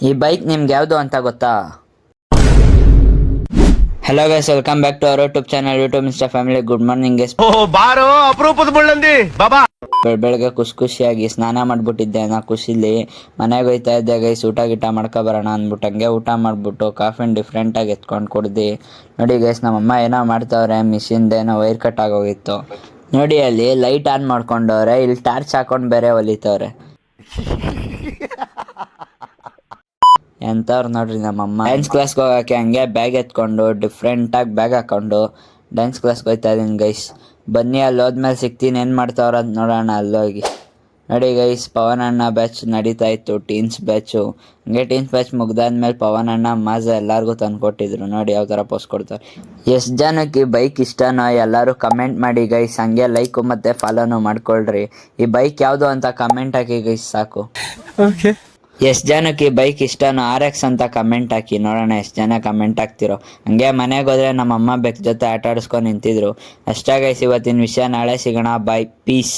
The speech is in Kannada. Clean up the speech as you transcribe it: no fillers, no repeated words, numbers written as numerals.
ಈ ಬೈಕ್ ನಿಮ್ಗೆ ಯಾವುದು ಅಂತ ಗೊತ್ತಾ? Hello guys, welcome back to our YouTube channel YouTube mister family. Good morning guys. ಬಾರೋ ಅಪರೂಪದ ಮುಳ್ಳಂದಿ ಬಾಬಾ. ಬೆಳಗ್ಗೆ ಖುಷಿಯಾಗಿ ಸ್ನಾನ ಮಾಡ್ಬಿಟ್ಟಿದ್ದೆ. ನಾ ಖುಷಿಲಿ ಮನೆಗೆ ಹೋಯ್ತಾ ಇದ್ದೆ ಗೈಸ್. ಊಟ ಗೀಟ ಮಾಡ್ಕೊ ಬರೋಣ ಅಂದ್ಬಿಟ್ಟು ಹಂಗೆ ಊಟ ಮಾಡ್ಬಿಟ್ಟು ಕಾಫಿನ ಡಿಫ್ರೆಂಟಾಗಿ ಎತ್ಕೊಂಡು ಕುಡ್ದು ನೋಡಿ ಗೈಸ್, ನಮ್ಮಮ್ಮ ಏನೋ ಮಾಡ್ತಾವ್ರೆ. ಮಿಷಿನ್ದೇನೋ ವೈರ್ ಕಟ್ ಆಗೋಗಿತ್ತು ನೋಡಿ. ಅಲ್ಲಿ ಲೈಟ್ ಆನ್ ಮಾಡ್ಕೊಂಡವ್ರೆ, ಇಲ್ಲಿ ಟಾರ್ಚ್ ಹಾಕೊಂಡು ಬೇರೆ ಹೊಲಿತವ್ರೆ. ಎಂಥವ್ರು ನೋಡ್ರಿ ನಮ್ಮಮ್ಮ. ಡ್ಯಾನ್ಸ್ ಕ್ಲಾಸ್ಗೆ ಹೋಗೋಕ್ಕೆ ಹಂಗೆ ಬ್ಯಾಗ್ ಎತ್ಕೊಂಡು ಡಿಫ್ರೆಂಟಾಗಿ ಬ್ಯಾಗ್ ಹಾಕ್ಕೊಂಡು ಡ್ಯಾನ್ಸ್ ಕ್ಲಾಸ್ಗೆ ಹೋಗ್ತಾ ಇದ್ದೀನಿ ಗೈಸ್. ಬನ್ನಿ, ಅಲ್ಲಿ ಹೋದ್ಮೇಲೆ ಸಿಗ್ತೀನಿ, ಏನು ಮಾಡ್ತಾವ್ರ ಅಂತ ನೋಡೋಣ ಅಲ್ಲೋಗಿ. ನೋಡಿ ಗೈಸ್, ಪವನ್ ಅಣ್ಣ ಬ್ಯಾಚ್ ನಡೀತಾ ಇತ್ತು, ಟೀನ್ಸ್ ಬ್ಯಾಚು. ಹಂಗೆ ಟೀನ್ಸ್ ಬ್ಯಾಚ್ ಮುಗ್ದಾದ್ಮೇಲೆ ಪವನ್ ಅಣ್ಣ ಮಾಜ ಎಲ್ಲರಿಗೂ ತಂದುಕೊಟ್ಟಿದ್ರು. ನೋಡಿ ಯಾವ ಥರ ಪೋಸ್ಟ್ ಕೊಡ್ತಾರೆ. ಎಷ್ಟು ಜನಕ್ಕೆ ಈ ಬೈಕ್ ಇಷ್ಟನೋ ಎಲ್ಲರೂ ಕಮೆಂಟ್ ಮಾಡಿ ಗೈಸ್. ಹಂಗೆ ಲೈಕು ಮತ್ತು ಫಾಲೋನು ಮಾಡ್ಕೊಳ್ರಿ. ಈ ಬೈಕ್ ಯಾವುದು ಅಂತ ಕಮೆಂಟ್ ಹಾಕಿ ಗೈಸ್ ಸಾಕು. ಓಕೆ, ಎಷ್ಟು ಜನಕ್ಕೆ ಈ ಬೈಕ್ ಇಷ್ಟನೋ RX ಅಂತ ಕಮೆಂಟ್ ಹಾಕಿ ನೋಡೋಣ ಎಷ್ಟು ಜನ ಕಮೆಂಟ್ ಹಾಕ್ತಿರೋ. ಹಂಗೆ ಮನೆಗೆ ಹೋದ್ರೆ ನಮ್ಮ ಅಮ್ಮ ಬೆಕ್ ಜೊತೆ ಆಟ ಆಡಿಸ್ಕೊಂಡು ನಿಂತಿದ್ರು. ಅಷ್ಟೇ ಗೈಸ್ ಇವತ್ತಿನ ವಿಷಯ. ನಾಳೆ ಸಿಗೋಣ. ಬಾಯ್, ಪೀಸ್.